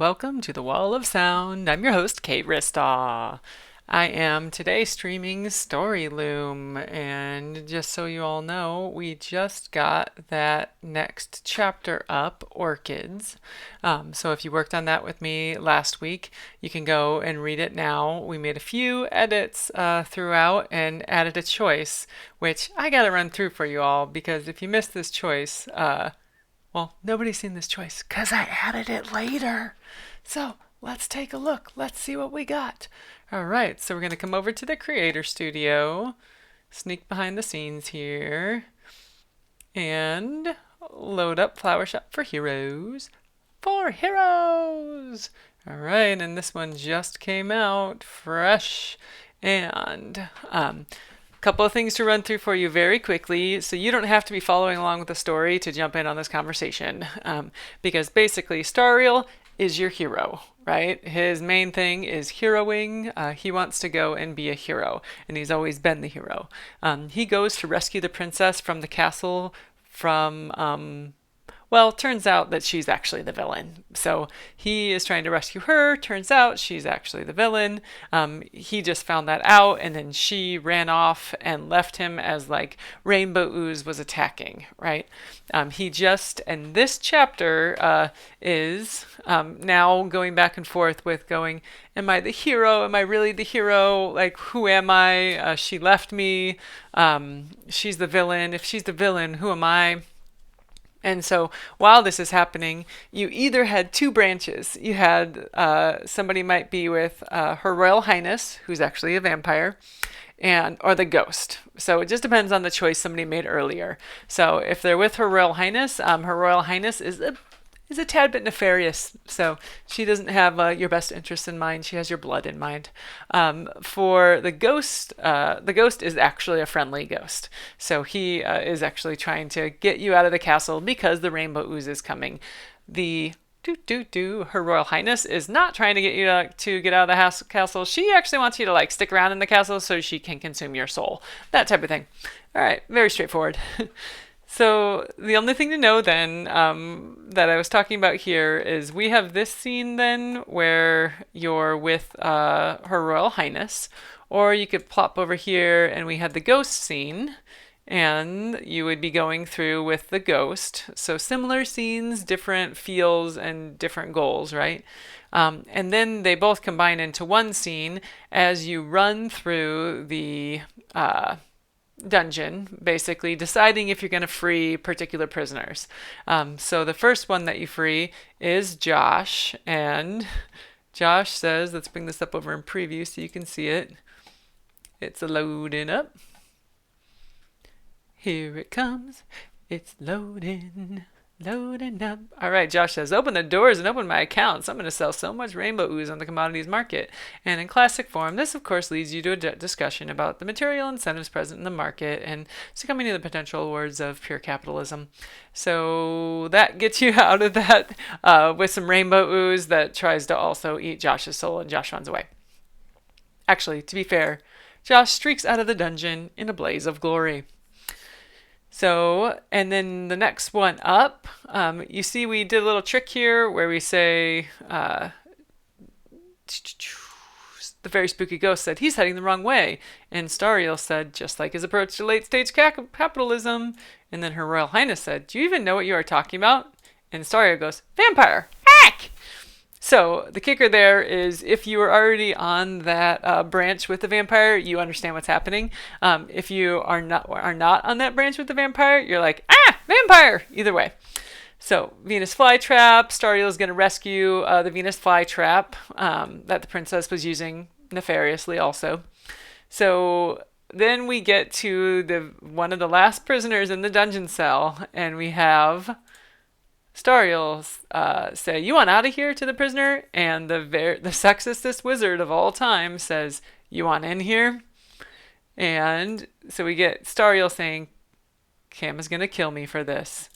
Welcome to the Wall of Sound. I'm your host, Kate Ristaw. I am today streaming StoryLoom, and just so you all know, we just got that next chapter up, Orchids. So if you worked on that with me last week, you can go and read it now. We made a few edits throughout and added a choice, which I gotta run through for you all because if you missed this choice, well, nobody's seen this choice because I added it later. So let's take a look. Let's see what we got. All right, so we're going to come over to the Creator Studio, sneak behind the scenes here, and load up Flower Shoppe for Heroes. For Heroes! All right, and this one just came out fresh. And couple of things to run through for you very quickly so you don't have to be following along with the story to jump in on this conversation. Because basically, Stariel is your hero, right? His main thing is heroing. He wants to go and be a hero, and he's always been the hero. He goes to rescue the princess from the castle from well, turns out that she's actually the villain. So he is trying to rescue her. Turns out she's actually the villain. He just found that out, and then she ran off and left him as like Rainbow Ooze was attacking, right? And this chapter is now going back and forth with going, am I the hero? Am I really the hero? Like, who am I? She left me. She's the villain. If she's the villain, who am I? And so while this is happening, you either had two branches. You had somebody might be with Her Royal Highness, who's actually a vampire, or the ghost. So it just depends on the choice somebody made earlier. So if they're with Her Royal Highness, Her Royal Highness is a tad bit nefarious. So she doesn't have your best interest in mind. She has your blood in mind. For the ghost is actually a friendly ghost. So he is actually trying to get you out of the castle because the Rainbow Ooze is coming. The Her Royal Highness is not trying to get you to get out of the castle. She actually wants you to like stick around in the castle so she can consume your soul. That type of thing. All right, very straightforward. So the only thing to know then that I was talking about here is we have this scene then where you're with Her Royal Highness, or you could plop over here and we had the ghost scene, and you would be going through with the ghost. So similar scenes, different feels, and different goals, right? And then they both combine into one scene as you run through the dungeon, basically deciding if you're going to free particular prisoners. So the first one that you free is Josh, and Josh says, let's bring this up over in preview so you can see it. It's loading up. Here it comes. It's loading. Loading up. All right, Josh says, open the doors and open my accounts. I'm going to sell so much Rainbow Ooze on the commodities market. And in classic form, this of course leads you to a discussion about the material incentives present in the market and succumbing to the potential rewards of pure capitalism. So that gets you out of that with some Rainbow Ooze that tries to also eat Josh's soul, and Josh runs away. Actually, to be fair, Josh streaks out of the dungeon in a blaze of glory. So, and then the next one up, you see we did a little trick here where we say, the very spooky ghost said, he's heading the wrong way. And Stariel said, just like his approach to late-stage capitalism. And then Her Royal Highness said, do you even know what you are talking about? And Stariel goes, vampire, heck! So the kicker there is if you are already on that branch with the vampire, you understand what's happening. If you are not on that branch with the vampire, you're like, vampire! Either way. So Venus flytrap, Stariel is going to rescue the Venus flytrap that the princess was using nefariously also. So then we get to one of the last prisoners in the dungeon cell, and we have Stariel say, you want out of here, to the prisoner, and the sexistest wizard of all time says, you want in here? And so we get Stariel saying, Cam is going to kill me for this.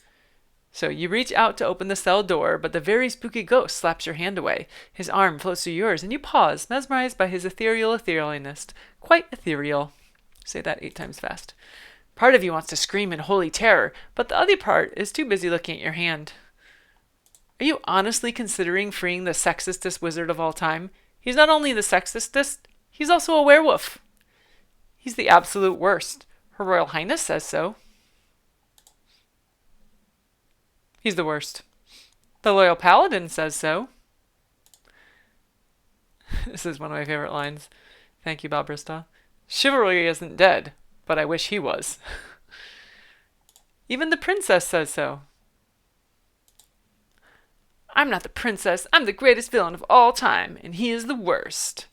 So you reach out to open the cell door, but the very spooky ghost slaps your hand away. His arm floats through yours, and you pause, mesmerized by his etherealness. Quite ethereal. Say that 8 times fast. Part of you wants to scream in holy terror, but the other part is too busy looking at your hand. Are you honestly considering freeing the sexistest wizard of all time? He's not only the sexistest, he's also a werewolf. He's the absolute worst. Her Royal Highness says so. He's the worst. The Loyal Paladin says so. This is one of my favorite lines. Thank you, Bob Bristow. Chivalry isn't dead, but I wish he was. Even the princess says so. I'm not the princess, I'm the greatest villain of all time, and he is the worst.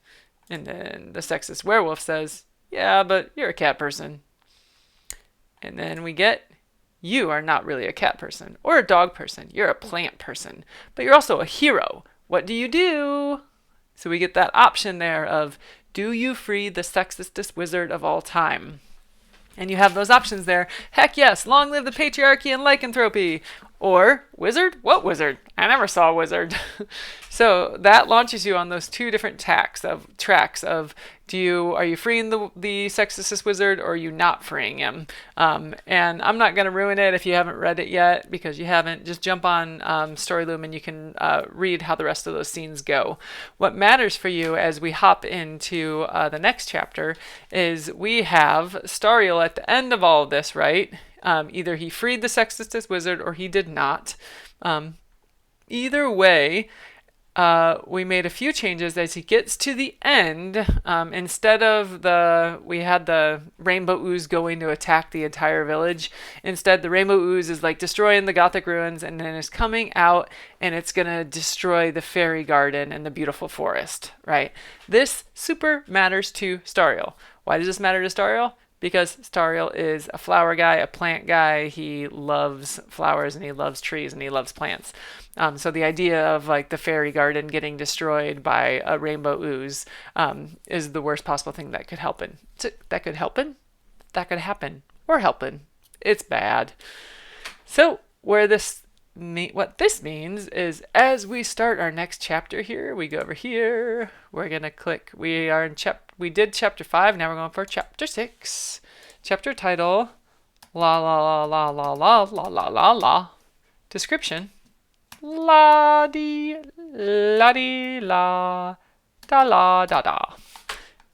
And then the sexist werewolf says, yeah, but you're a cat person. And then we get, you are not really a cat person or a dog person. You're a plant person, but you're also a hero. What do you do? So we get that option there of, do you free the sexistest wizard of all time? And you have those options there. Heck yes, long live the patriarchy and lycanthropy. Or, wizard? What wizard? I never saw a wizard. So that launches you on those two different tracks of are you freeing the sexist wizard, or are you not freeing him? And I'm not going to ruin it if you haven't read it yet, because you haven't. Just jump on StoryLoom and you can read how the rest of those scenes go. What matters for you as we hop into the next chapter is we have Stariel at the end of all of this, right? Either he freed the sexist wizard or he did not. Either way, we made a few changes as he gets to the end. Instead of we had the rainbow ooze going to attack the entire village. Instead, the rainbow ooze is like destroying the Gothic ruins, and then it's coming out and it's going to destroy the fairy garden and the beautiful forest, right? This super matters to Stariel. Why does this matter to Stariel? Because Stariel is a flower guy, a plant guy. He loves flowers and he loves trees and he loves plants. So the idea of like the fairy garden getting destroyed by a rainbow ooze is the worst possible thing that could happen. That could happen. Or helping. It's bad. So what this means is, as we start our next chapter here, we go over here. We're gonna click. We did chapter 5. Now we're going for chapter 6. Chapter title: La la la la la la la la la. Description: La di la di la da la da da.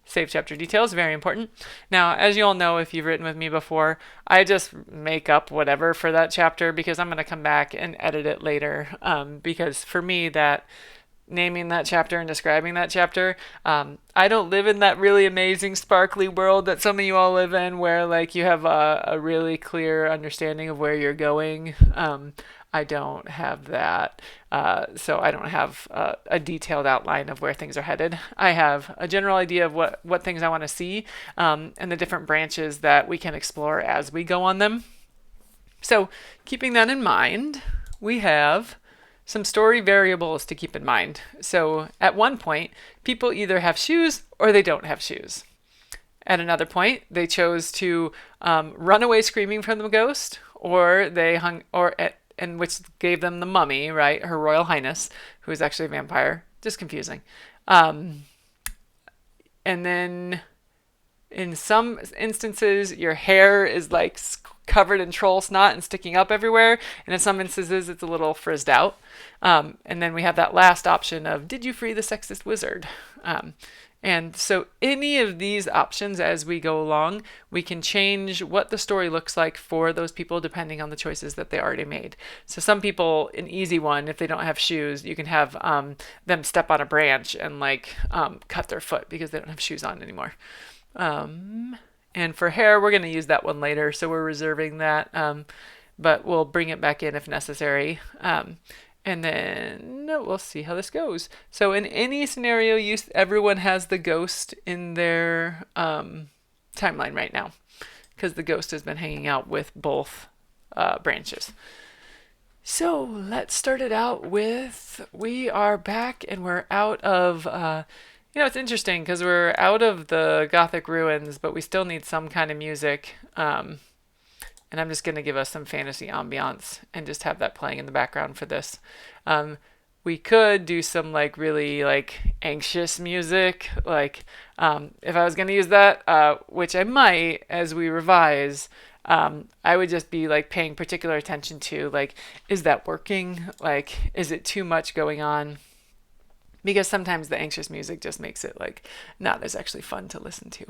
Save chapter details, very important. Now, as you all know, if you've written with me before, I just make up whatever for that chapter because I'm going to come back and edit it later. Because for me, that naming that chapter and describing that chapter, I don't live in that really amazing sparkly world that some of you all live in, where like you have a really clear understanding of where you're going. I don't have that, so I don't have a detailed outline of where things are headed. I have a general idea of what things I want to see, and the different branches that we can explore as we go on them. So keeping that in mind, we have some story variables to keep in mind. So at one point, people either have shoes or they don't have shoes. At another point, they chose to run away screaming from the ghost, or they and which gave them the mummy, right? Her Royal Highness, who is actually a vampire. Just confusing. And then in some instances, your hair is like covered in troll snot and sticking up everywhere. And in some instances, it's a little frizzed out. And then we have that last option of, did you free the sexist wizard? And so any of these options as we go along, we can change what the story looks like for those people depending on the choices that they already made. So some people, an easy one, if they don't have shoes, you can have them step on a branch and like cut their foot because they don't have shoes on anymore. And for hair, we're going to use that one later, so we're reserving that, but we'll bring it back in if necessary. And then we'll see how this goes. So in any scenario, everyone has the ghost in their timeline right now, because the ghost has been hanging out with both branches. So let's start it out with, we are back and we're out of, it's interesting because we're out of the Gothic ruins, but we still need some kind of music. And I'm just going to give us some fantasy ambiance and just have that playing in the background for this. We could do some like really like anxious music. Like if I was going to use that, which I might as we revise, I would just be like paying particular attention to like, is that working? Like, is it too much going on? Because sometimes the anxious music just makes it like not as actually fun to listen to.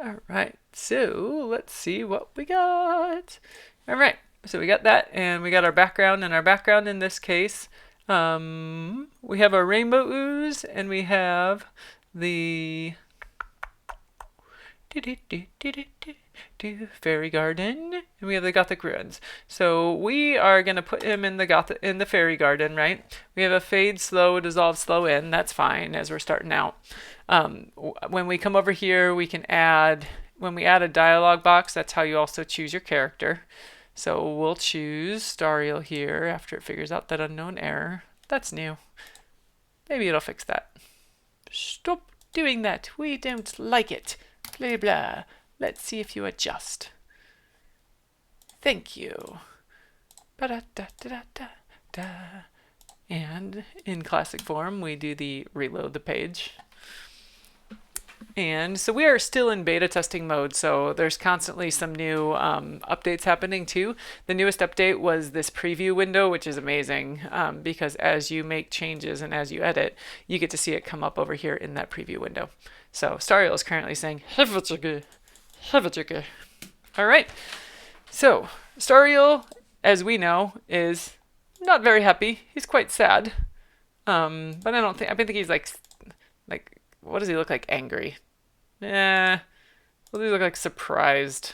All right, so let's see what we got. All right, so we got that, and we got our background, and our background in this case, we have our rainbow ooze, and we have the fairy garden, and we have the gothic ruins. So we are gonna put him in the fairy garden, right? We have a fade slow, dissolve slow in. That's fine as we're starting out. When we come over here, we can add when we add a dialog box. That's how you also choose your character. So we'll choose Stariel here after it figures out that unknown error. That's new. Maybe it'll fix that. Stop doing that. We don't like it. Blah blah. Let's see if you adjust. Thank you. Ba-da-da-da-da-da. And in classic form, we do the reload the page. And so we are still in beta testing mode, so there's constantly some new updates happening too. The newest update was this preview window, which is amazing because as you make changes and as you edit, you get to see it come up over here in that preview window. So Stariel is currently saying, all right. So Stariel, as we know, is not very happy. He's quite sad. But I think he's like, what does he look like? Angry. What does he look like? Surprised.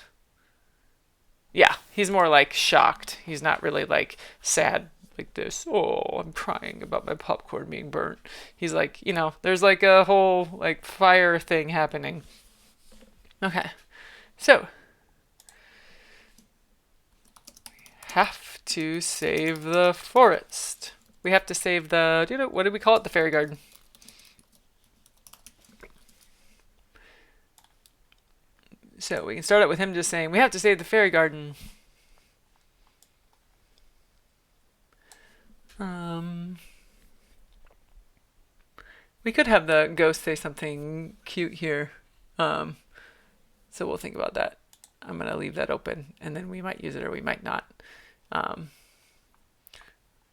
Yeah, he's more like shocked. He's not really like sad like this. Oh, I'm crying about my popcorn being burnt. He's like, there's like a whole like fire thing happening. Okay. So, we have to save the forest. We have to save the, what did we call it? The fairy garden. So we can start out with him just saying, we have to save the fairy garden. We could have the ghost say something cute here. So we'll think about that. I'm going to leave that open, and then we might use it or we might not.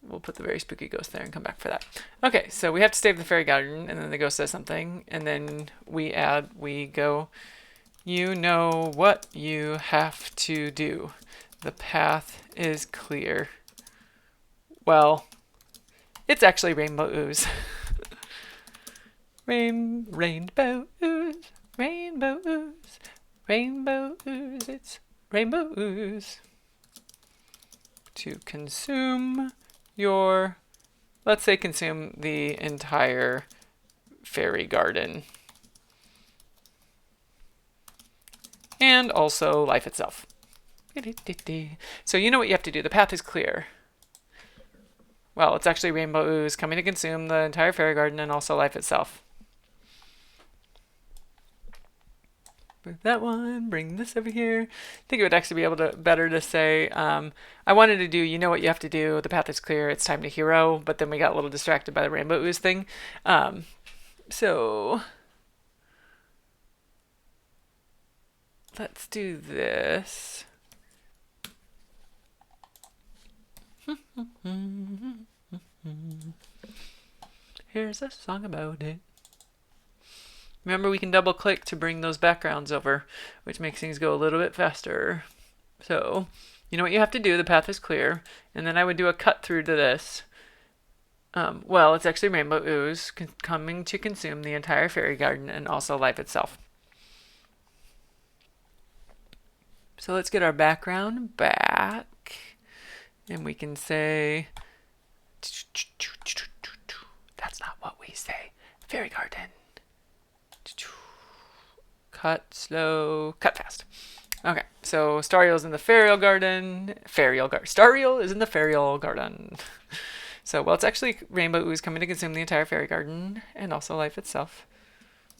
We'll put the very spooky ghost there and come back for that. Okay, so we have to save the fairy garden, and then the ghost says something, and then we go, you know what you have to do. The path is clear. Well, it's actually rainbow ooze. Rainbow ooze, rainbow ooze. Rainbow ooze, it's rainbow ooze. To consume let's say consume the entire fairy garden. And also life itself. So you know what you have to do. The path is clear. Well, it's actually rainbow ooze coming to consume the entire fairy garden and also life itself. Bring that one, bring this over here. I think it would actually be better to say, I wanted to do, you know what you have to do, the path is clear, it's time to hero, but then we got a little distracted by the rainbow ooze thing. So let's do this. Here's a song about it. Remember, we can double click to bring those backgrounds over, which makes things go a little bit faster. So, you know what you have to do, the path is clear, and then I would do a cut through to this. Well, it's actually rainbow ooze coming to consume the entire fairy garden and also life itself. So let's get our background back, and we can say, that's not what we say, fairy garden. Cut slow, cut fast. Okay, so Stariel's in the Fairyal Garden. Stariel is in the Fairyal Garden. So, well, it's actually rainbow ooze coming to consume the entire fairy garden and also life itself.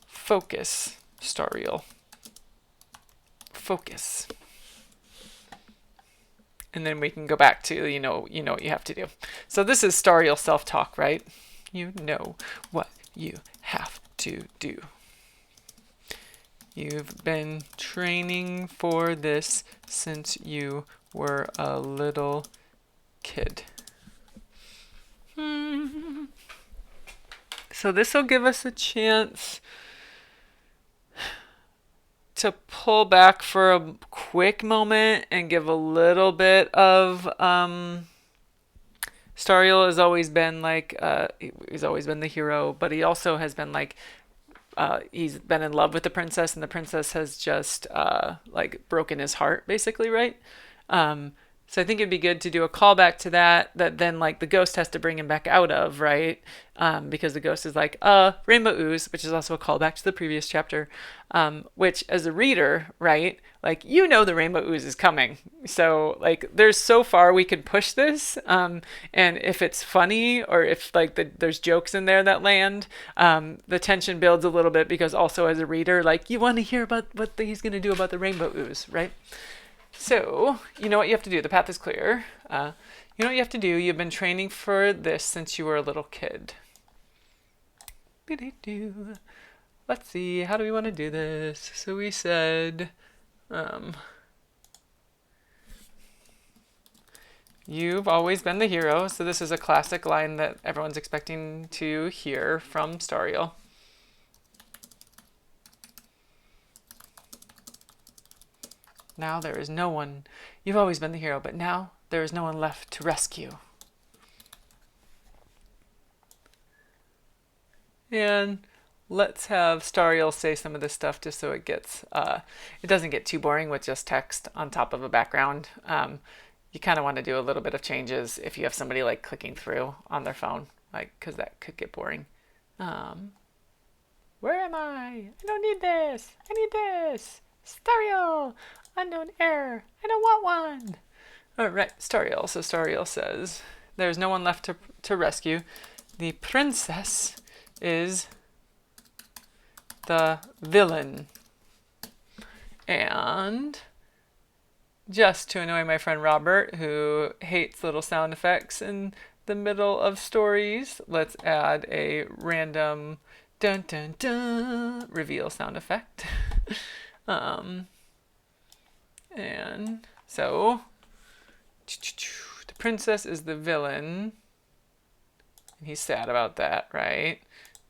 Focus, Stariel. Focus. And then we can go back to, you know what you have to do. So this is Stariel self-talk, right? You know what you have to do. You've been training for this since you were a little kid. So this will give us a chance to pull back for a quick moment and give a little bit of Stariel has always been like he's always been the hero, but he also has been like he's been in love with the princess, and the princess has just like broken his heart, basically, right? Um, so I think it'd be good to do a callback to that then like the ghost has to bring him back out of, right? Because the ghost is like, rainbow ooze, which is also a callback to the previous chapter, which as a reader, right, like you know the rainbow ooze is coming. So like there's so far we could push this, and if it's funny or if like there's jokes in there that land, the tension builds a little bit because also as a reader, like you want to hear about what he's going to do about the rainbow ooze, right? So, you know what you have to do. The path is clear. You know what you have to do. You've been training for this since you were a little kid. Let's see. How do we want to do this? So we said, you've always been the hero. So this is a classic line that everyone's expecting to hear from Stariel. Now there is no one. You've always been the hero, but now there is no one left to rescue. And let's have Stariel say some of this stuff just so it gets, it doesn't get too boring with just text on top of a background. You kind of want to do a little bit of changes if you have somebody like clicking through on their phone, like, because that could get boring. Where am I? I don't need this. I need this. Stariel, unknown error. I don't want one. All right, Stariel. So Stariel says, there's no one left to rescue. The princess is the villain. And just to annoy my friend Robert, who hates little sound effects in the middle of stories, let's add a random dun dun dun reveal sound effect. And so the princess is the villain. And he's sad about that, right?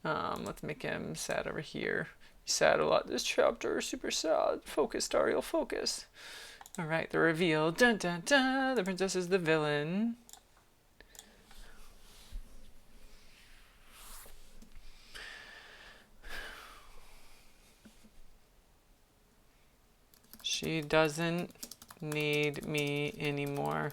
Let's make him sad over here. He's sad a lot this chapter. Super sad. Focus, Stariel, focus. All right, the reveal. Dun dun dun. The princess is the villain. She doesn't need me anymore.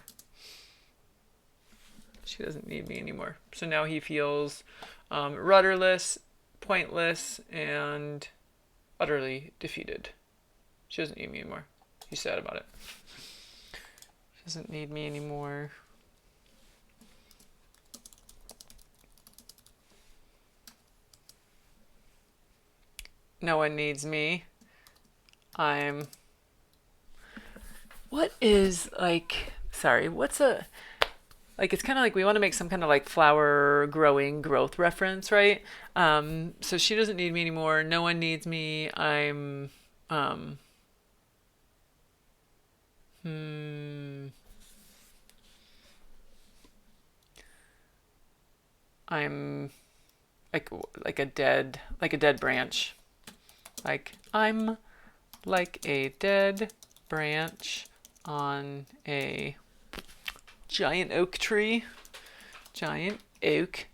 She doesn't need me anymore. So now he feels rudderless, pointless, and utterly defeated. She doesn't need me anymore. He's sad about it. She doesn't need me anymore. No one needs me. What is like, sorry, what's a, like it's kind of like we want to make some kind of like flower growing growth reference, right? So she doesn't need me anymore. No one needs me. I'm like a dead branch. Like I'm like a dead branch on a giant oak tree. Giant oak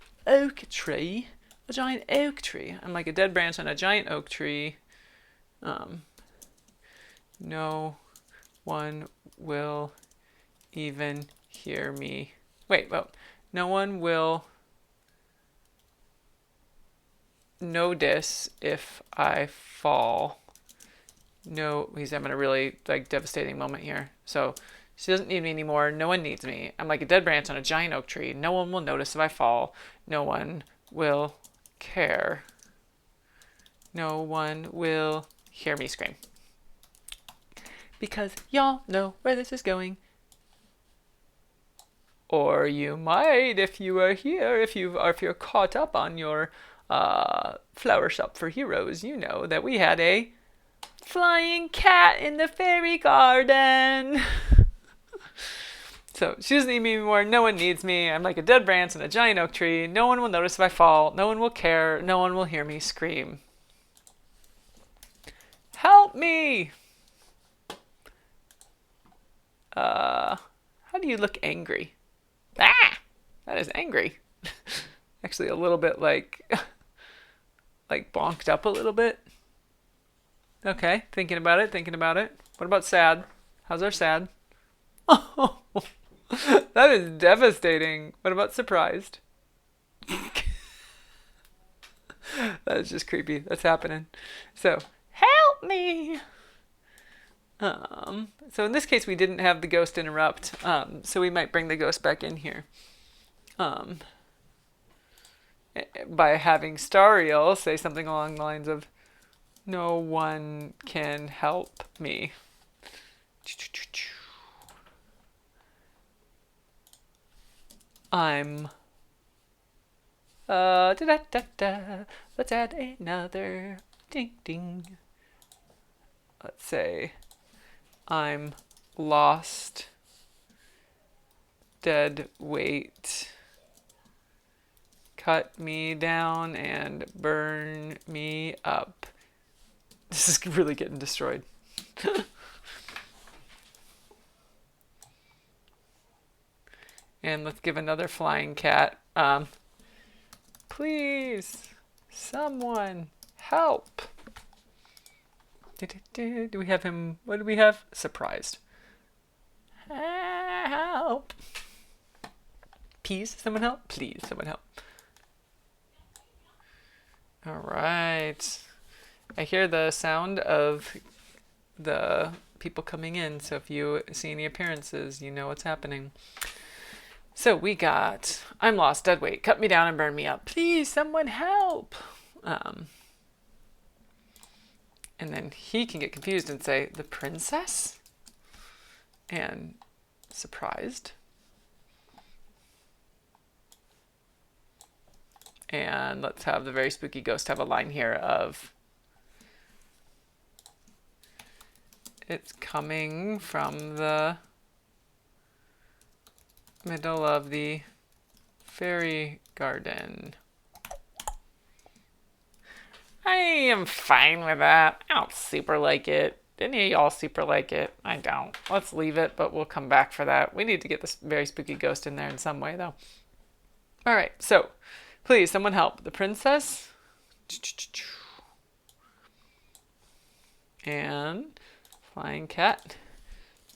tree. A giant oak tree. I'm like a dead branch on a giant oak tree. No one will even hear me. Wait, well, no one will notice if I fall. No, he's having a really like devastating moment here. So she doesn't need me anymore. No one needs me. I'm like a dead branch on a giant oak tree. No one will notice if I fall. No one will care. No one will hear me scream. Because y'all know where this is going. Or you might if you are here, if you're caught up on your Flower Shop for Heroes, you know that we had a Flying cat in the fairy garden. So she doesn't need me anymore. No one needs me. I'm like a dead branch in a giant oak tree. No one will notice if I fall. No one will care. No one will hear me scream. Help me! How do you look angry? Ah! That is angry. Actually, a little bit like bonked up a little bit. Okay, thinking about it, thinking about it. What about sad? How's our sad? Oh, that is devastating. What about surprised? That is just creepy. That's happening. So, help me! So in this case, we didn't have the ghost interrupt, so we might bring the ghost back in here. By having Stariel say something along the lines of, no one can help me. I'm da da da da. Let's add another ding ding. Let's say I'm lost, dead weight, cut me down and burn me up. This is really getting destroyed. And let's give another flying cat. Please, someone help. Do we have him? What do we have? Surprised. Help. Please, someone help. Please, someone help. All right. I hear the sound of the people coming in, so if you see any appearances, you know what's happening. So we got, I'm lost, dead weight, cut me down and burn me up. Please, someone help. And then he can get confused and say, the princess? And surprised. And let's have the very spooky ghost have a line here of, it's coming from the middle of the fairy garden. I am fine with that. I don't super like it. Any of y'all super like it? I don't. Let's leave it, but we'll come back for that. We need to get this very spooky ghost in there in some way, though. All right, so please, someone help. The princess. And flying cat.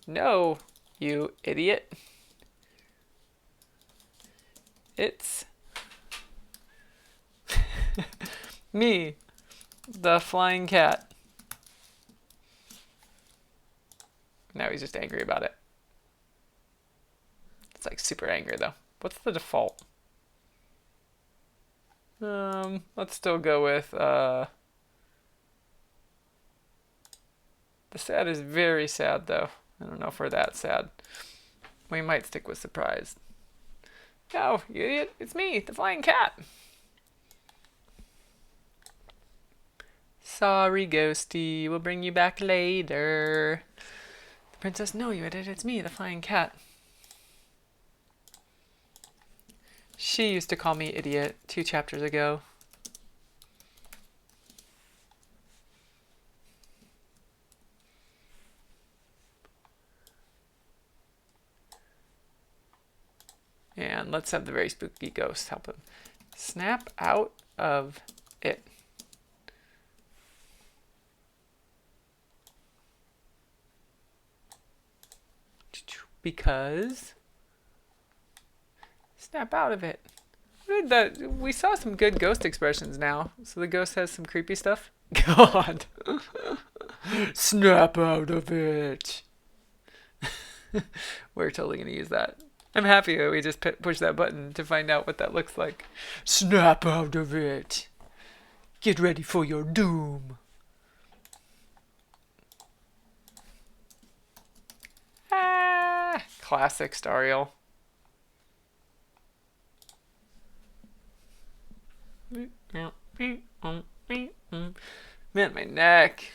No, you idiot. It's me, the flying cat. Now he's just angry about it. It's like super angry though. What's the default? Let's still go with the sad is very sad though. I don't know if we're that sad. We might stick with surprised. No, you idiot, it's me, the flying cat. Sorry, ghosty, we'll bring you back later. The princess, no, you idiot, it's me, the flying cat. She used to call me idiot 2 chapters ago. And let's have the very spooky ghost help him. Snap out of it. Because snap out of it. We saw some good ghost expressions now. So the ghost has some creepy stuff. God. Snap out of it. We're totally going to use that. I'm happy that we just push that button to find out what that looks like. Snap out of it. Get ready for your doom. Ah, classic Stariel. Man, my neck.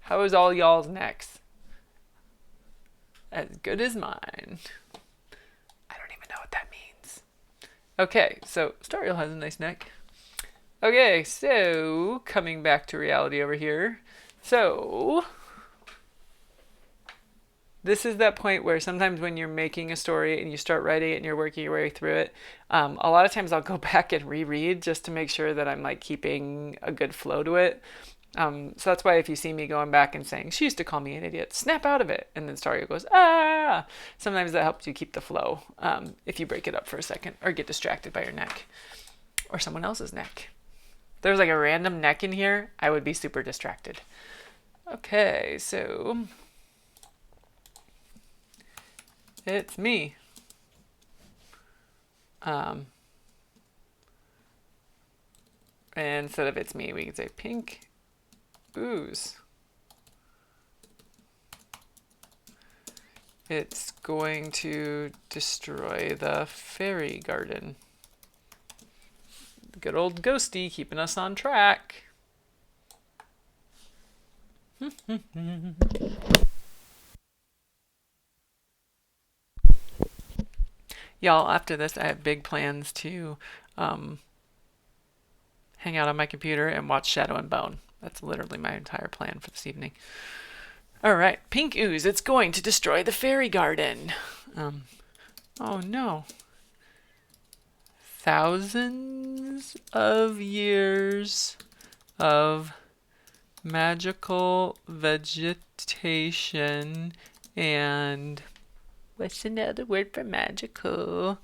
How is all y'all's necks? As good as mine. I don't even know what that means. Okay, so Stariel has a nice neck. Okay, so coming back to reality over here. So this is that point where sometimes when you're making a story and you start writing it and you're working your way through it, a lot of times I'll go back and reread just to make sure that I'm like keeping a good flow to it. So that's why if you see me going back and saying, she used to call me an idiot, snap out of it. And then Stario goes, ah. Sometimes that helps you keep the flow if you break it up for a second or get distracted by your neck or someone else's neck. If there was like a random neck in here, I would be super distracted. Okay, so it's me. And instead of it's me, we can say pink ooze. It's going to destroy the fairy garden. Good old Ghosty keeping us on track. Y'all, after this, I have big plans to hang out on my computer and watch Shadow and Bone. That's literally my entire plan for this evening. All right, pink ooze. It's going to destroy the fairy garden. Oh no. Thousands of years of magical vegetation and what's another word for magical?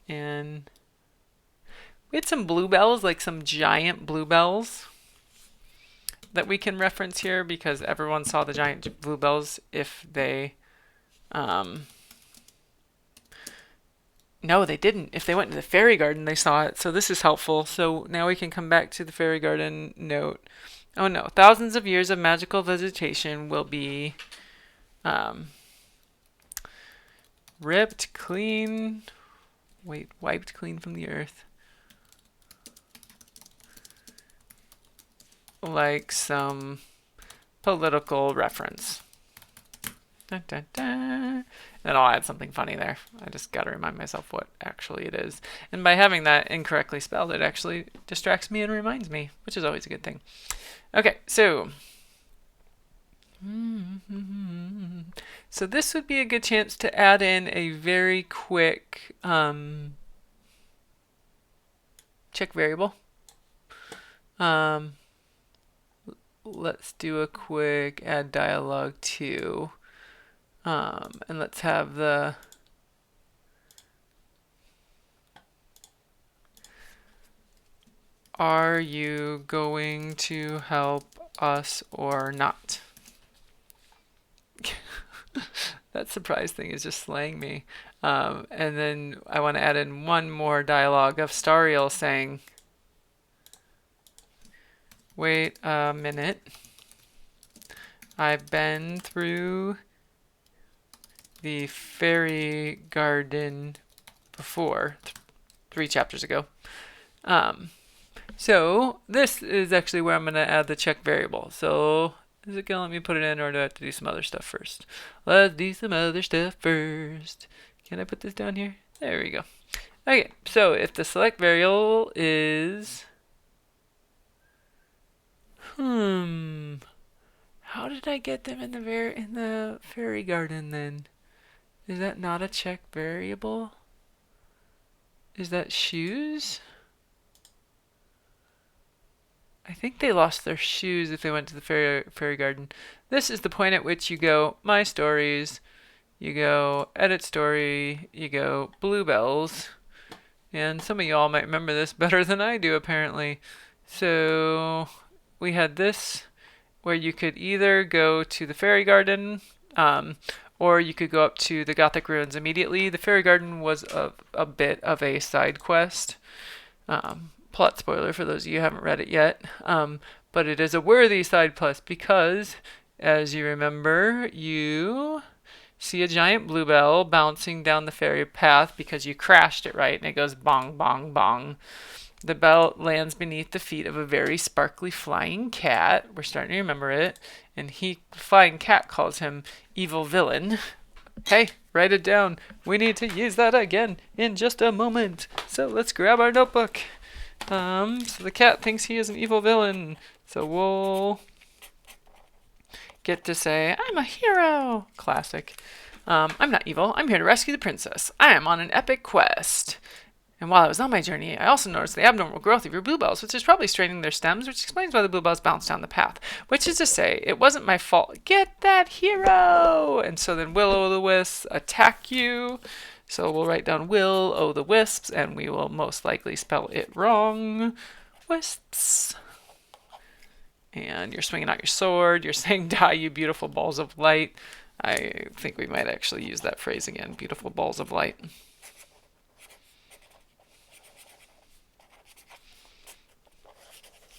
And we had some bluebells, like some giant bluebells that we can reference here because everyone saw the giant bluebells if they no, they didn't. If they went to the fairy garden, they saw it. So this is helpful. So now we can come back to the fairy garden note. Oh no, thousands of years of magical vegetation will be ripped clean, wiped clean from the earth. Like some political reference. Dun, dun, dun. And I'll add something funny there. I just got to remind myself what actually it is. And by having that incorrectly spelled, it actually distracts me and reminds me, which is always a good thing. Okay, so this would be a good chance to add in a very quick check variable. Let's do a quick add dialogue too. And let's have the are you going to help us or not? That surprise thing is just slaying me. And then I want to add in one more dialogue of Stariel saying, wait a minute. I've been through the fairy garden before, 3 chapters ago. So this is actually where I'm going to add the check variable. So is it going to let me put it in, or do I have to do some other stuff first? Let's do some other stuff first. Can I put this down here? There we go. Okay, so if the select variable is how did I get them in the fairy garden then? Is that not a check variable? Is that shoes? I think they lost their shoes if they went to the fairy garden. This is the point at which you go my stories, you go edit story, you go bluebells, and some of y'all might remember this better than I do apparently. So we had this where you could either go to the fairy garden or you could go up to the Gothic ruins immediately. The fairy garden was a bit of a side quest. Plot spoiler for those of you who haven't read it yet. But it is a worthy side quest because, as you remember, you see a giant bluebell bouncing down the fairy path because you crashed it, right? And it goes bong, bong, bong. The belt lands beneath the feet of a very sparkly flying cat. We're starting to remember it. And flying cat calls him evil villain. Hey, write it down. We need to use that again in just a moment. So let's grab our notebook. So the cat thinks he is an evil villain. So we'll get to say, I'm a hero. Classic. I'm not evil. I'm here to rescue the princess. I am on an epic quest. And while I was on my journey, I also noticed the abnormal growth of your bluebells, which is probably straining their stems, which explains why the bluebells bounced down the path. Which is to say, it wasn't my fault. Get that hero! And so then will-o'-the-wisps attack you. So we'll write down will-o'-the-wisps, and we will most likely spell it wrong. Wisps. And you're swinging out your sword. You're saying, die, you beautiful balls of light. I think we might actually use that phrase again, beautiful balls of light.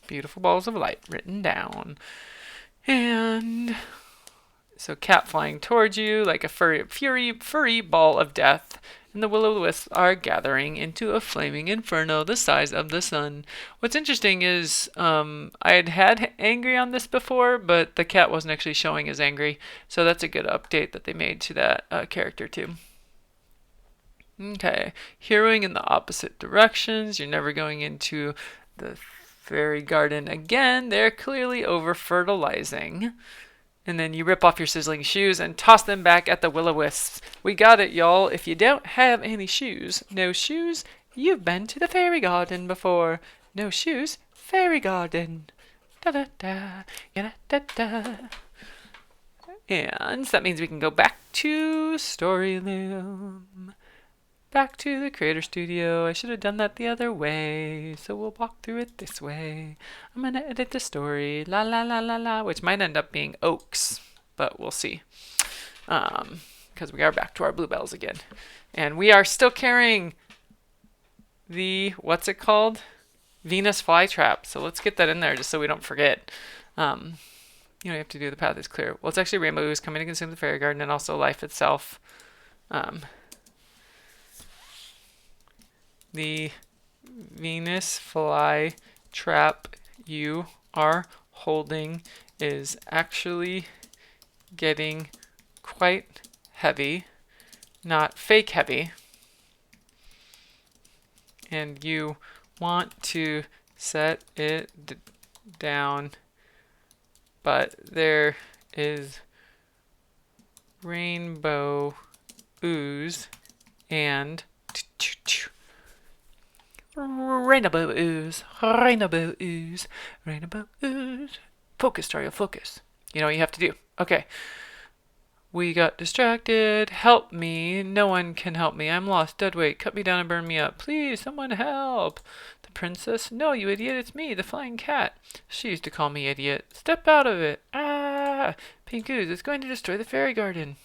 Beautiful balls of light written down. And so cat flying towards you like a furry ball of death. And the will-o'-the-wisps are gathering into a flaming inferno the size of the sun. What's interesting is I had angry on this before, but the cat wasn't actually showing as angry. So that's a good update that they made to that character too. Okay, heroing in the opposite directions. You're never going into the fairy garden again. They're clearly over fertilizing. And then you rip off your sizzling shoes and toss them back at the will-o'-wisps. We got it, y'all. If you don't have any shoes, no shoes, you've been to the fairy garden before. No shoes, fairy garden. Da da da, da da da. And that means we can go back to StoryLoom. Back to the Creator Studio. I should have done that the other way, so we'll walk through it this way. I'm going to edit the story, la la la la la, which might end up being oaks, but we'll see. Because we are back to our bluebells again. And we are still carrying the, what's it called? Venus flytrap. So let's get that in there just so we don't forget. You have to do the path is clear. Well, it's actually rainbow ooze coming to consume the fairy garden and also life itself. The Venus fly trap you are holding is actually getting quite heavy, not fake heavy, and you want to set it down, but there is rainbow ooze and rainbow ooze, rainbow ooze, rainbow ooze. Focus, Dario, focus. You know what you have to do. Okay. We got distracted. Help me. No one can help me. I'm lost. Dead weight. Cut me down and burn me up. Please, someone help. The princess. No, you idiot. It's me, the flying cat. She used to call me idiot. Step out of it. Ah! Pink ooze. It's going to destroy the fairy garden.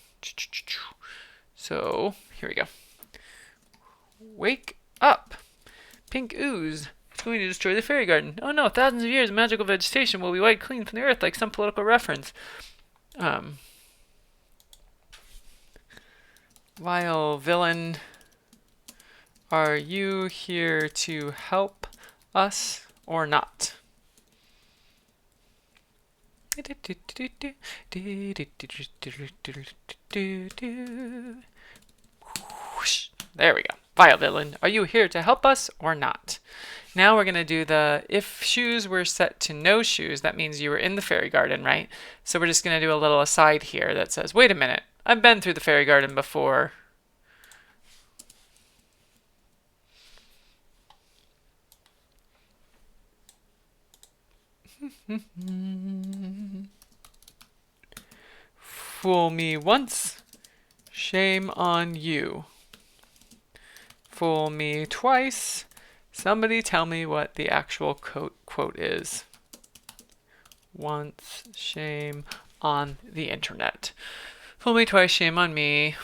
So, here we go. Wake up. Pink ooze. It's going to destroy the fairy garden. Oh no, thousands of years of magical vegetation will be wiped clean from the earth like some political reference. Vile villain, are you here to help us or not? There we go. Vile villain, are you here to help us or not? Now we're going to do the, if shoes were set to no shoes, that means you were in the fairy garden, right? So we're just going to do a little aside here that says, wait a minute, I've been through the fairy garden before. Fool me once, shame on you. Fool me twice. Somebody tell me what the actual quote is. Once, shame on the internet. Fool me twice, shame on me.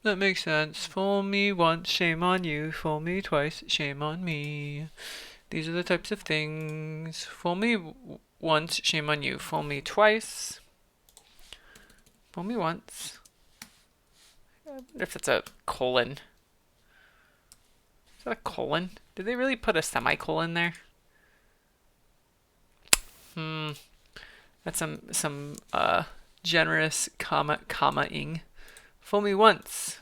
That makes sense. Fool me once, shame on you. Fool me twice, shame on me. These are the types of things. Fool me once, shame on you. Fool me twice. Fool me once. I wonder if it's a colon. Is that a colon? Did they really put a semicolon there? That's some generous comma-ing. Fool me once,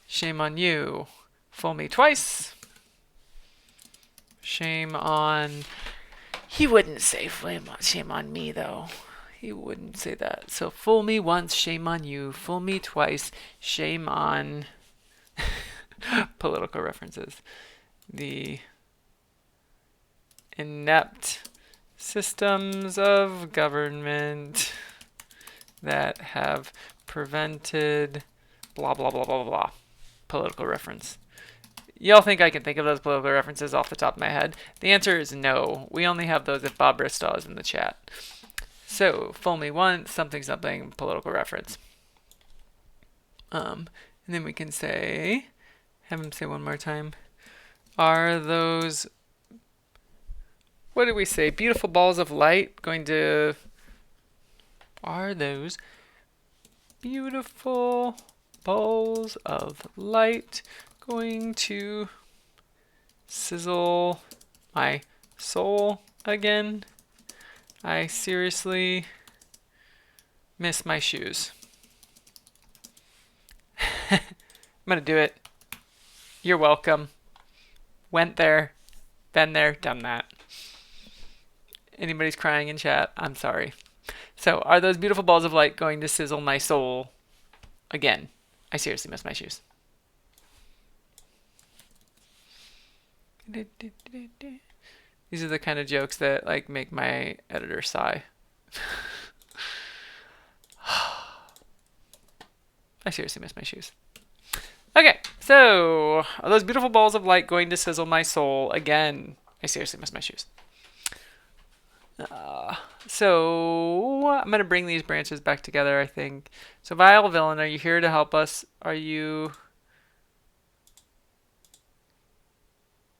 shame on you. Fool me twice, shame on... He wouldn't say shame on me, though. He wouldn't say that. So fool me once, shame on you. Fool me twice, shame on... Political references. The inept systems of government that have prevented blah blah blah blah blah. Political reference. Y'all think I can think of those political references off the top of my head? The answer is no. We only have those if Bob Bristow is in the chat. So, fool me once, something something, political reference. And then we can say, have him say one more time. Are those, what did we say? Beautiful balls of light going to, are those beautiful balls of light going to sizzle my soul again? I seriously miss my shoes. I'm gonna do it. You're welcome. Went there, been there, done that. Anybody's crying in chat, I'm sorry. So, are those beautiful balls of light going to sizzle my soul again? I seriously miss my shoes. These are the kind of jokes that like make my editor sigh. I seriously miss my shoes. Okay, so are those beautiful balls of light going to sizzle my soul again? I seriously miss my shoes. So I'm going to bring these branches back together, I think. So Vile Villain, are you here to help us? Are you...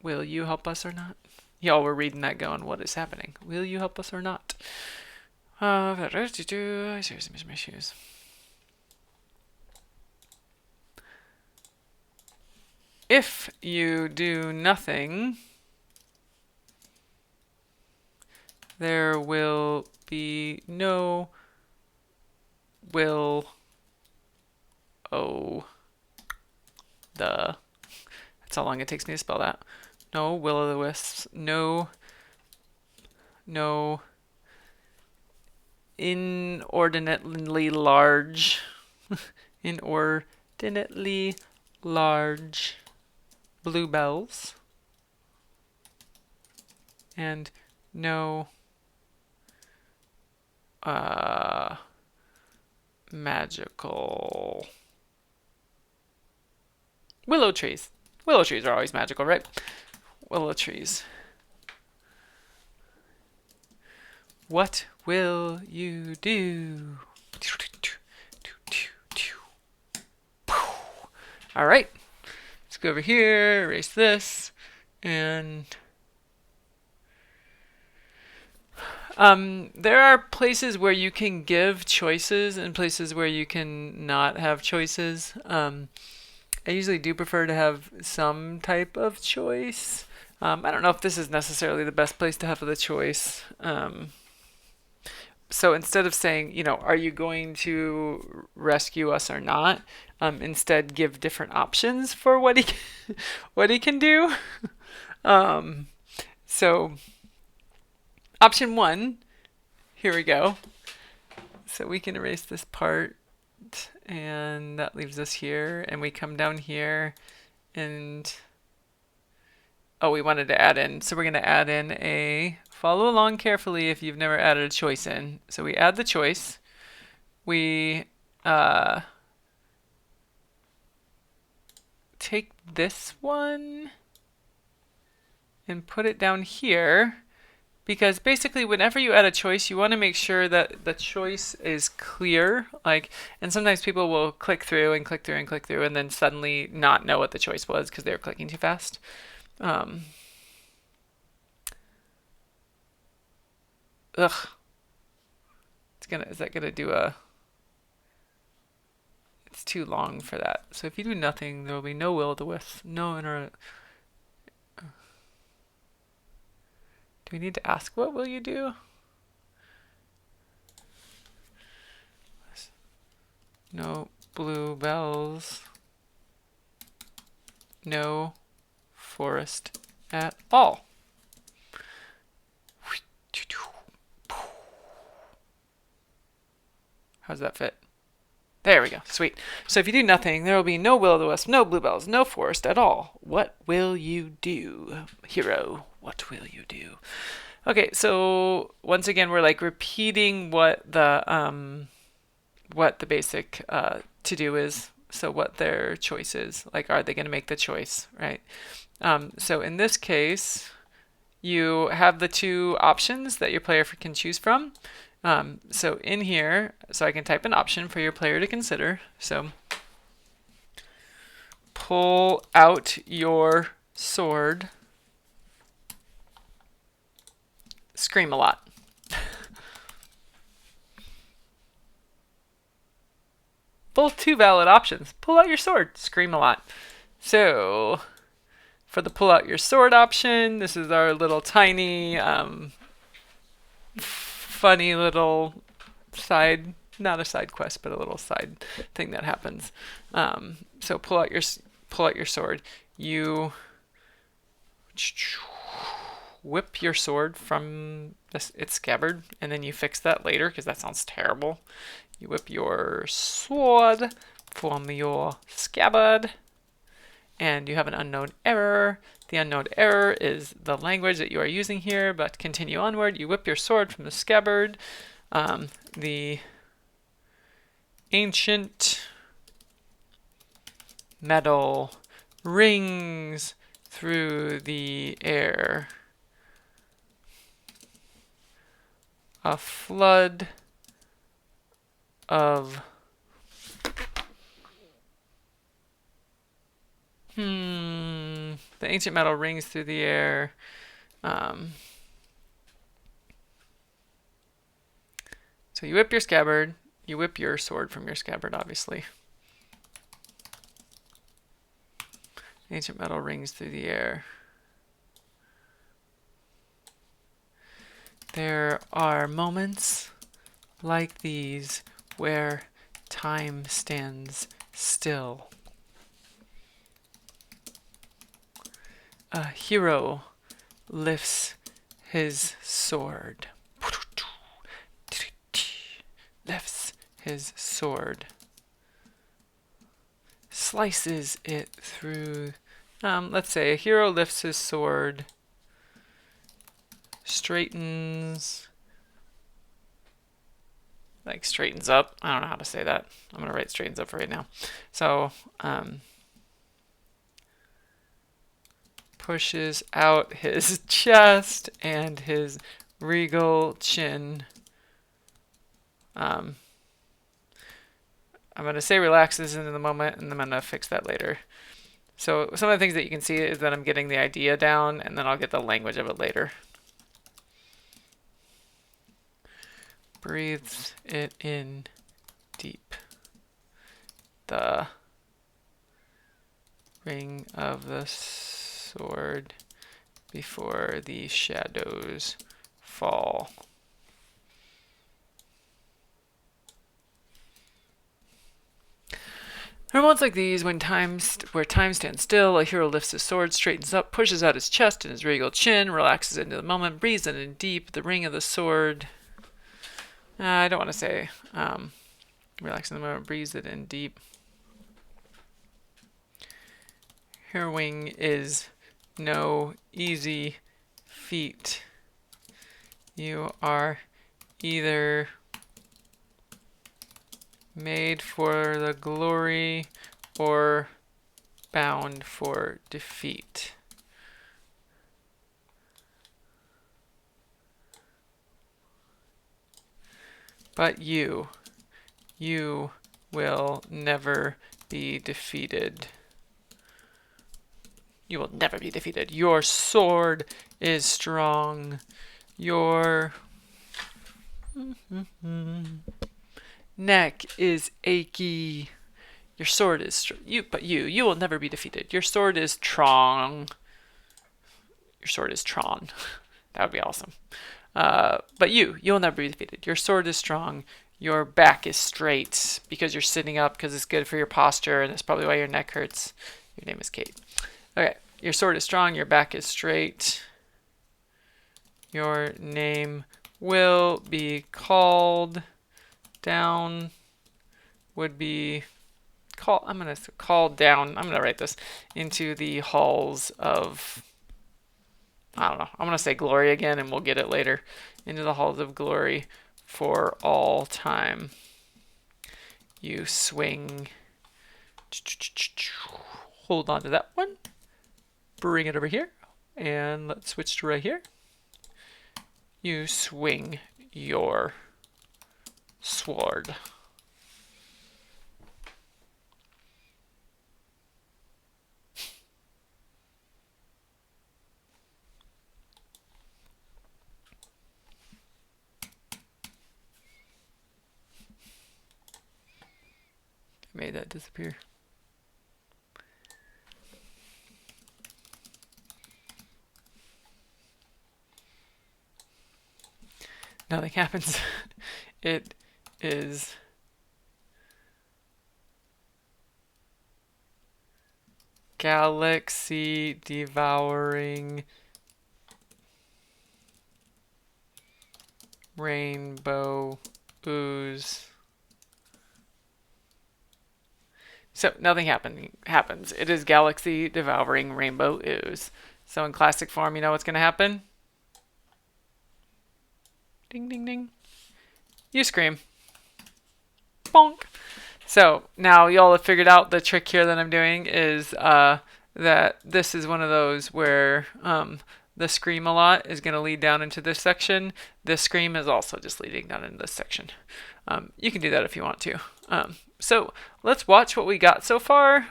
Will you help us or not? Y'all were reading that going, what is happening? Will you help us or not? I seriously miss my shoes. If you do nothing, there will be no will oh the that's how long it takes me to spell that. No will-o'-the-wisps, no inordinately large inordinately large bluebells, and no magical willow trees. Willow trees are always magical, right? Willow trees. What will you do? All right. Let's go over here, erase this, and there are places where you can give choices and places where you can not have choices. I usually do prefer to have some type of choice. I don't know if this is necessarily the best place to have the choice. So instead of saying, you know, are you going to rescue us or not? Instead, give different options for what he can do. So option 1, here we go. So we can erase this part, and that leaves us here, and we come down here, and oh, we wanted to add in, so we're going to add in a, follow along carefully if you've never added a choice in. So we add the choice, we take this one and put it down here, because basically whenever you add a choice, you want to make sure that the choice is clear. Like, and sometimes people will click through and click through and click through and then suddenly not know what the choice was because they were clicking too fast. Is that gonna do a, it's too long for that. So if you do nothing, there will be no will-o'-the-wisp, no Do we need to ask what will you do? No bluebells. No forest at all. How does that fit? There we go. Sweet. So if you do nothing, there will be no will-o'-the-wisp, no bluebells, no forest at all. What will you do? Hero, what will you do? Okay, so once again, we're like repeating what the basic to do is. So what their choice is. Like, are they going to make the choice, right? So in this case, you have the two options that your player can choose from. So in here, so I can type an option for your player to consider. So pull out your sword. Scream a lot. Both two valid options. Pull out your sword. Scream a lot. So for the pull out your sword option, this is our little tiny funny little side, not a side quest, but a little side thing that happens. So pull out your sword. You whip your sword from its scabbard, and then you fix that later because that sounds terrible. You whip your sword from your scabbard, and you have an unknown error. The unknown error is the language that you are using here, but continue onward. You whip your sword from the scabbard. The ancient metal rings through the air. A flood of the ancient metal rings through the air. So you whip your scabbard. You whip your sword from your scabbard, obviously. Ancient metal rings through the air. There are moments like these where time stands still. A hero lifts his sword. Lifts his sword. Slices it through. Let's say a hero lifts his sword. Straightens. Like straightens up. I don't know how to say that. I'm going to write straightens up right now. So, pushes out his chest and his regal chin. I'm going to say relaxes in the moment, and I'm going to fix that later. So some of the things that you can see is that I'm getting the idea down, and then I'll get the language of it later. Breathes it in deep. The ring of the sword before the shadows fall. There are moments like these where time stands still, a hero lifts his sword, straightens up, pushes out his chest and his regal chin, relaxes into the moment, breathes it in deep, the ring of the sword. I don't want to say relax in the moment, breathes it in deep. Heroing is no easy feat. You are either made for the glory or bound for defeat. But you will never be defeated. You will never be defeated. Your sword is strong. Your neck is achy. Your sword is but you will never be defeated. Your sword is strong. Your sword is Tron. That would be awesome. But you'll never be defeated. Your sword is strong. Your back is straight because you're sitting up because it's good for your posture, and that's probably why your neck hurts. Your name is Kate. Okay, your sword is strong. Your back is straight. Your name will be called down. Would be called. I'm gonna call down. I'm gonna write this into the halls of. I don't know. I'm gonna say glory again, and we'll get it later. Into the halls of glory for all time. You swing. Hold on to that one. Bring it over here, and let's switch to right here. You swing your sword. Made that disappear. Nothing happens. It is galaxy devouring rainbow ooze. So nothing happens. It is galaxy devouring rainbow ooze. So in classic form, you know what's going to happen? Ding, ding, ding. You scream. Bonk. So now y'all have figured out the trick here that I'm doing is that this is one of those where the scream a lot is going to lead down into this section. This scream is also just leading down into this section. You can do that if you want to. So let's watch what we got so far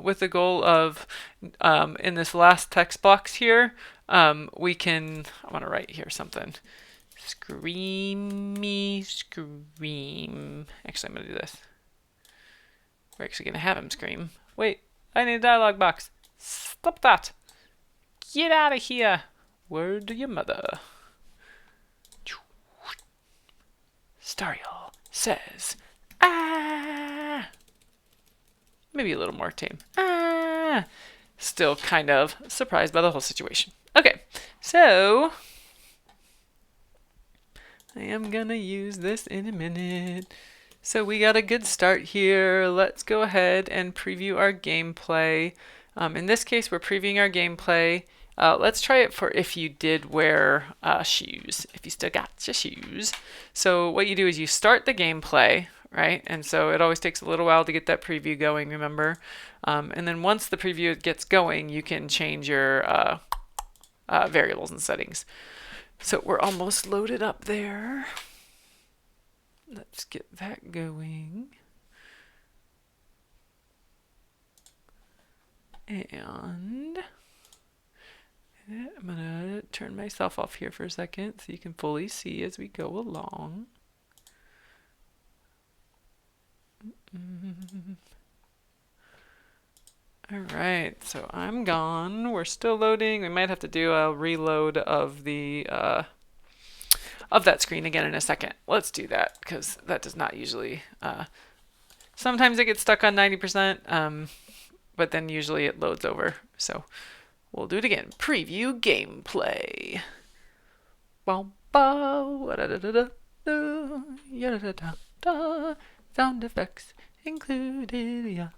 with the goal of in this last text box here, we can, I want to write here something. Screamy scream. Actually, I'm going to do this. We're actually going to have him scream. Wait, I need a dialogue box. Stop that. Get out of here. Word to your mother. Stariel says, ah. Maybe a little more tame. Ah. Still kind of surprised by the whole situation. Okay, so I am gonna use this in a minute. So we got a good start here. Let's go ahead and preview our gameplay. In this case, we're previewing our gameplay. Let's try it for if you did wear shoes, if you still got your shoes. So what you do is you start the gameplay, right? And so it always takes a little while to get that preview going, remember? And then once the preview gets going, you can change your variables and settings. So we're almost loaded up there. Let's get that going. And I'm going to turn myself off here for a second so you can fully see as we go along. All right, so I'm gone. We're still loading. We might have to do a reload of the of that screen again in a second. Let's do that because that does not usually. Sometimes it gets stuck on 90%, but then usually it loads over. So we'll do it again. Preview gameplay. Sound effects included.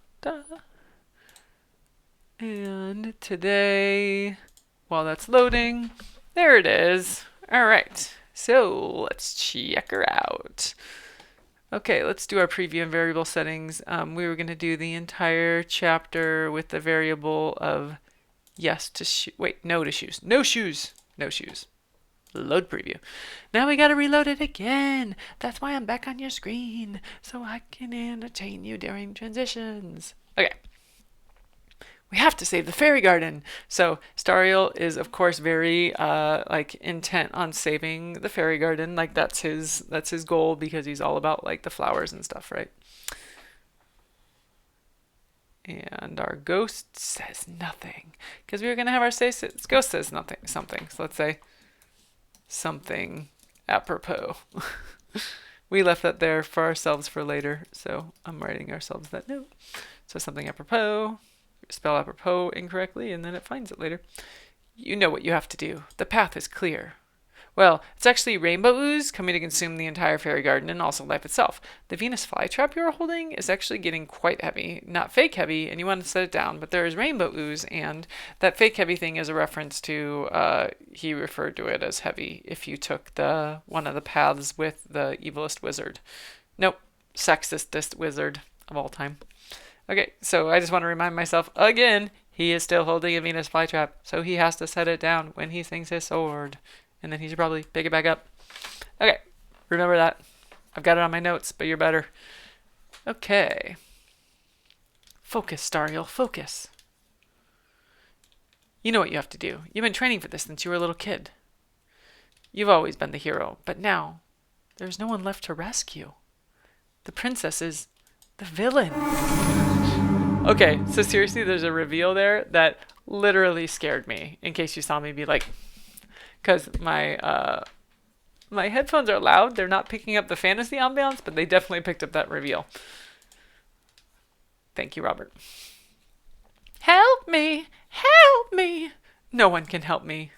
And today, while that's loading, there it is. All right, so let's check her out. Okay, let's do our preview and variable settings. We were going to do the entire chapter with the variable of yes to no to shoes. No shoes. No shoes. Load preview. Now we got to reload it again. That's why I'm back on your screen, so I can entertain you during transitions. Okay. We have to save the fairy garden. So Stariel is of course very like intent on saving the fairy garden. Like that's his goal because he's all about like the flowers and stuff, right? And our ghost says nothing because we were gonna have our ghost says something. So let's say something apropos. We left that there for ourselves for later, so I'm writing ourselves that note. So something apropos, spell apropos incorrectly, and then it finds it later. You know what you have to do. The path is clear. Well, it's actually rainbow ooze coming to consume the entire fairy garden and also life itself. The Venus flytrap you're holding is actually getting quite heavy. Not fake heavy, and you want to set it down, but there is rainbow ooze, and that fake heavy thing is a reference to, he referred to it as heavy if you took the one of the paths with the evilest wizard. Nope, sexistest wizard of all time. Okay, so I just want to remind myself again, he is still holding a Venus flytrap, so he has to set it down when he swings his sword. And then he should probably pick it back up. Okay, remember that. I've got it on my notes, but you're better. Okay. Focus, Stariel, focus. You know what you have to do. You've been training for this since you were a little kid. You've always been the hero, but now there's no one left to rescue. The princess is the villain. Okay, so seriously, there's a reveal there that literally scared me, in case you saw me be like, because my headphones are loud. They're not picking up the fantasy ambiance, but they definitely picked up that reveal. Thank you, Robert. Help me! Help me! No one can help me.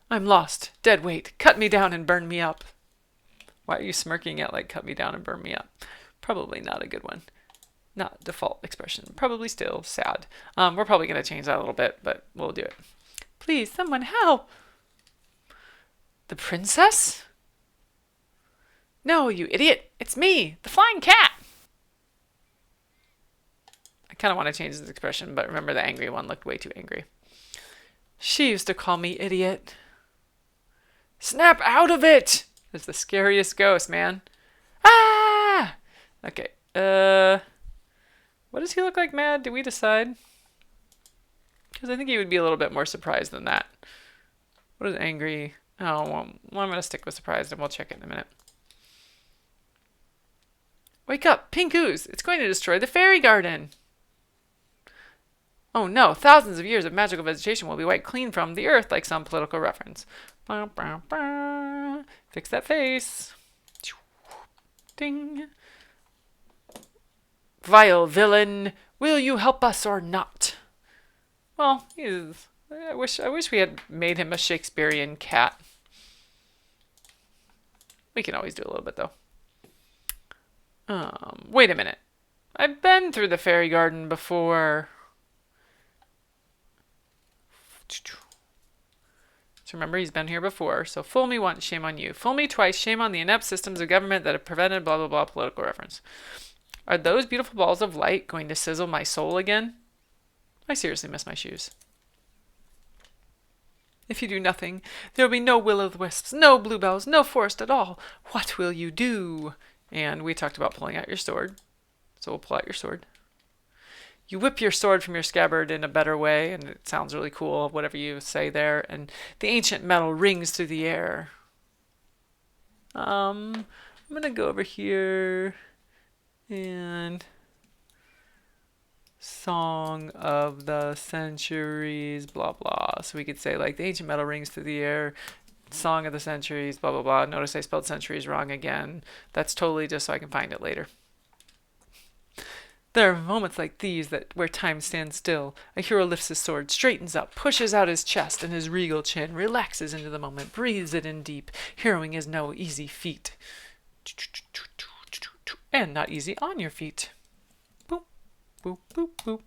I'm lost. Dead weight. Cut me down and burn me up. Why are you smirking at like cut me down and burn me up? Probably not a good one. Not default expression. Probably still sad. We're probably going to change that a little bit, but we'll do it. Please, someone help! The princess? No, you idiot. It's me, the flying cat. I kind of want to change this expression, but remember the angry one looked way too angry. She used to call me idiot. Snap out of it! It's the scariest ghost, man. Ah! Okay. What does he look like mad? Did we decide? Because I think he would be a little bit more surprised than that. What is angry? Oh, well, I'm going to stick with surprised and we'll check it in a minute. Wake up, pink ooze. It's going to destroy the fairy garden. Oh no, thousands of years of magical vegetation will be wiped clean from the earth like some political reference. Bah, bah, bah. Fix that face. Ding. Vile villain, will you help us or not? Well, I wish we had made him a Shakespearean cat. We can always do a little bit though. Wait a minute. I've been through the fairy garden before. So remember, he's been here before. So fool me once, shame on you. Fool me twice, shame on the inept systems of government that have prevented blah blah blah political reference. Are those beautiful balls of light going to sizzle my soul again? I seriously miss my shoes. If you do nothing, there will be no will-o'-the-wisps, no bluebells, no forest at all. What will you do? And we talked about pulling out your sword. So we'll pull out your sword. You whip your sword from your scabbard in a better way, and it sounds really cool, whatever you say there, and the ancient metal rings through the air. I'm going to go over here and Song of the Centuries, blah, blah. So we could say, like, the ancient metal rings through the air, Song of the Centuries, blah, blah, blah. Notice I spelled centuries wrong again. That's totally just so I can find it later. There are moments like these where time stands still. A hero lifts his sword, straightens up, pushes out his chest and his regal chin, relaxes into the moment, breathes it in deep. Heroing is no easy feat. And not easy on your feet. Boop, boop, boop, boop.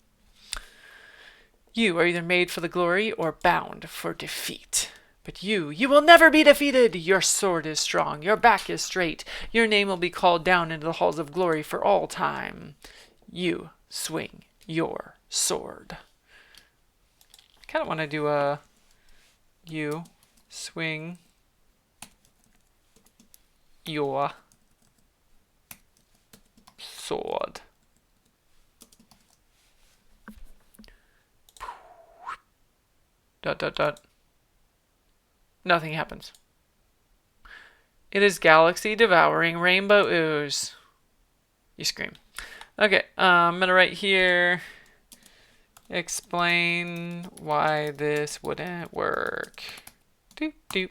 You are either made for the glory or bound for defeat. But you will never be defeated. Your sword is strong. Your back is straight. Your name will be called down into the halls of glory for all time. You swing your sword. I kind of want to do a you swing your sword. Dot, dot, dot. Nothing happens. It is galaxy devouring rainbow ooze. You scream. Okay, I'm gonna write here, explain why this wouldn't work. Doop, doop.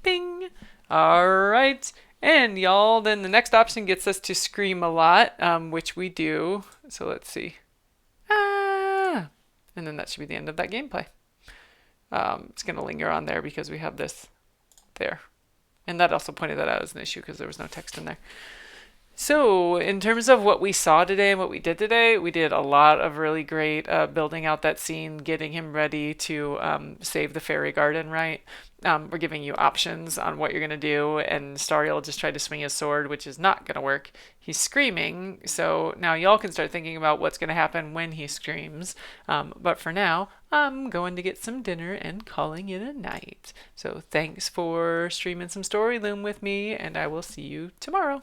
Bing. All right. And y'all, then the next option gets us to scream a lot, which we do. So let's see. Ah! And then that should be the end of that gameplay. It's going to linger on there because we have this there. And that also pointed that out as an issue because there was no text in there. So, in terms of what we saw today and what we did today, we did a lot of really great building out that scene, getting him ready to save the fairy garden, right? We're giving you options on what you're going to do, and Starry will just try to swing his sword, which is not going to work. He's screaming, so now y'all can start thinking about what's going to happen when he screams. But for now, I'm going to get some dinner and calling it a night. So, thanks for streaming some StoryLoom with me, and I will see you tomorrow.